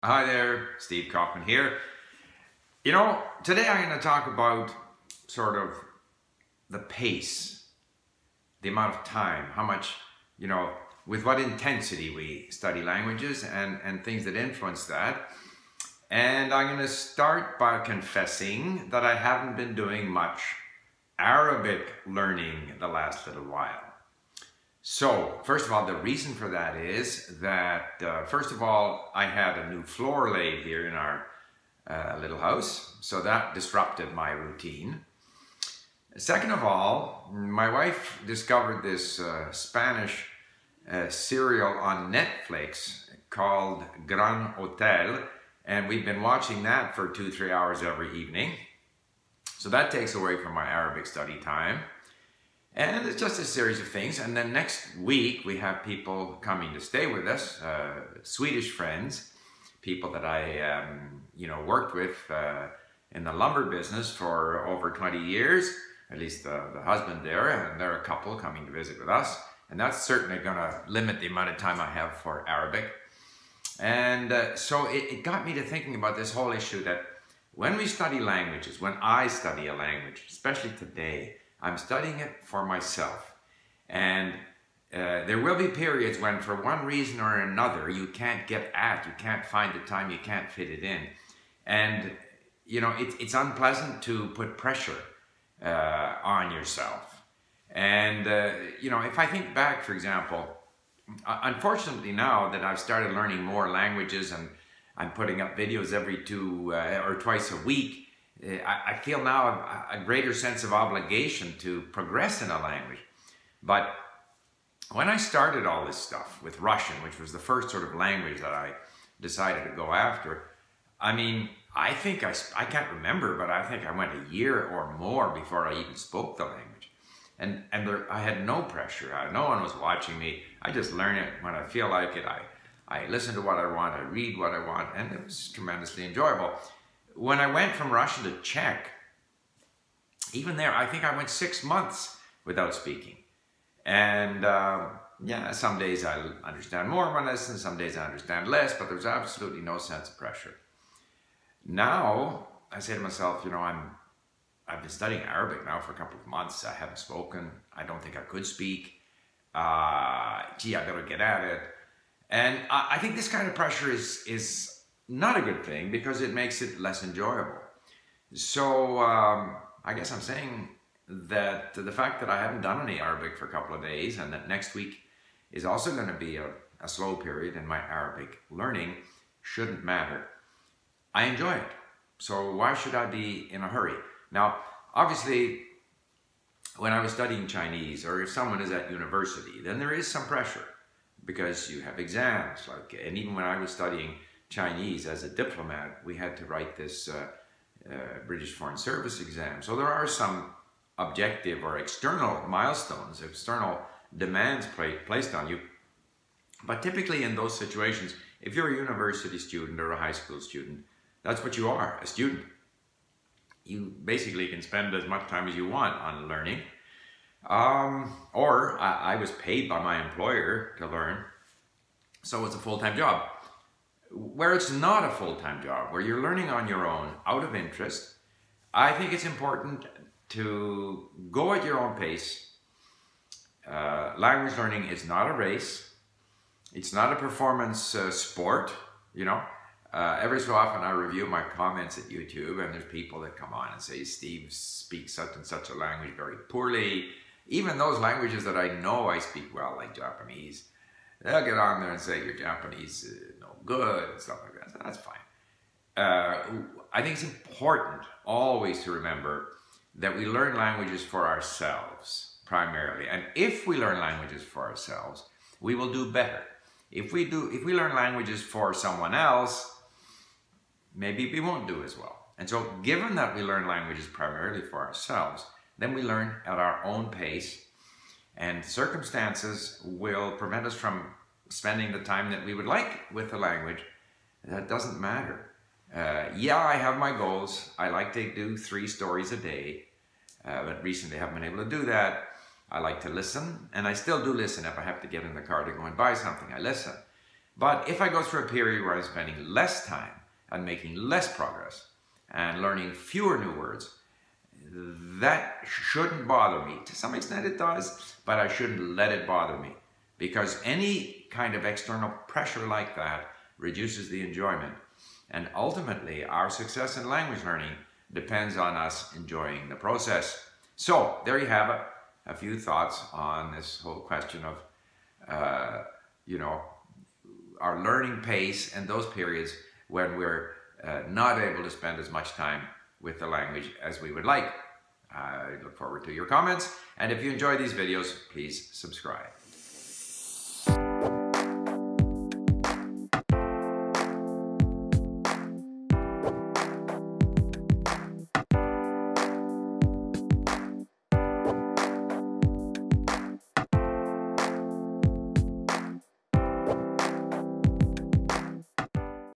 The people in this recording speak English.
Hi there, Steve Kaufman here. You know, today I'm going to talk about sort of the pace, the amount of time, how much, with what intensity we study languages and things that influence that. And I'm going to start by confessing that I haven't been doing much Arabic learning the last little while. So, first of all, the reason for that is that, first of all, I had a new floor laid here in our little house, so that disrupted my routine. Second of all, my wife discovered this Spanish serial on Netflix called Gran Hotel, and we've been watching that for 2-3 hours every evening. So that takes away from my Arabic study time. And it's just a series of things. And then next week, we have people coming to stay with us, Swedish friends, people that I, worked with in the lumber business for over 20 years, at least the husband there, and they're a couple coming to visit with us. And that's certainly going to limit the amount of time I have for Arabic. And so it got me to thinking about this whole issue that when we study languages, when I study a language, especially today, I'm studying it for myself, and there will be periods when for one reason or another you can't find the time, you can't fit it in. And it's unpleasant to put pressure on yourself. And if I think back, for example, unfortunately now that I've started learning more languages and I'm putting up videos every twice a week, I feel now a greater sense of obligation to progress in a language. But when I started all this stuff with Russian, which was the first sort of language that I decided to go after, I mean, I can't remember, but I think I went a year or more before I even spoke the language. And I had no pressure. No one was watching me. I just learn it when I feel like it. I listen to what I want, I read what I want, and it was tremendously enjoyable. When I went from Russian to Czech, even there, I think I went 6 months without speaking. And some days I understand more of a lesson, some days I understand less, but there's absolutely no sense of pressure. Now, I say to myself, I've been studying Arabic now for a couple of months. I haven't spoken. I don't think I could speak. I better get at it. And I think this kind of pressure is not a good thing because it makes it less enjoyable. So I guess I'm saying that the fact that I haven't done any Arabic for a couple of days and that next week is also going to be a slow period in my Arabic learning shouldn't matter. I enjoy it. So why should I be in a hurry? Now, obviously, when I was studying Chinese, or if someone is at university, then there is some pressure because you have exams. And even when I was studying Chinese as a diplomat, we had to write this British Foreign Service exam. So there are some objective or external milestones, external demands placed on you. But typically in those situations, if you're a university student or a high school student, that's what you are, a student. You basically can spend as much time as you want on learning. Or I was paid by my employer to learn, so it's a full-time job. Where it's not a full-time job, where you're learning on your own, out of interest, I think it's important to go at your own pace. Language learning is not a race. It's not a performance sport, Every so often I review my comments at YouTube and there's people that come on and say, Steve speaks such and such a language very poorly. Even those languages that I know I speak well, like Japanese, they'll get on there and say your Japanese is no good and stuff like that. So that's fine. I think it's important always to remember that we learn languages for ourselves primarily. And if we learn languages for ourselves, we will do better. If we learn languages for someone else, maybe we won't do as well. And so given that we learn languages primarily for ourselves, then we learn at our own pace, and circumstances will prevent us from spending the time that we would like with the language. That doesn't matter. I have my goals. I like to do 3 stories a day, but recently I haven't been able to do that. I like to listen, and I still do listen. If I have to get in the car to go and buy something, I listen. But if I go through a period where I'm spending less time and making less progress and learning fewer new words, that shouldn't bother me. To some extent it does, but I shouldn't let it bother me, because any kind of external pressure like that reduces the enjoyment. And ultimately, our success in language learning depends on us enjoying the process. So there you have it, a few thoughts on this whole question of, our learning pace and those periods when we're not able to spend as much time with the language as we would like. I look forward to your comments, and if you enjoy these videos, please subscribe.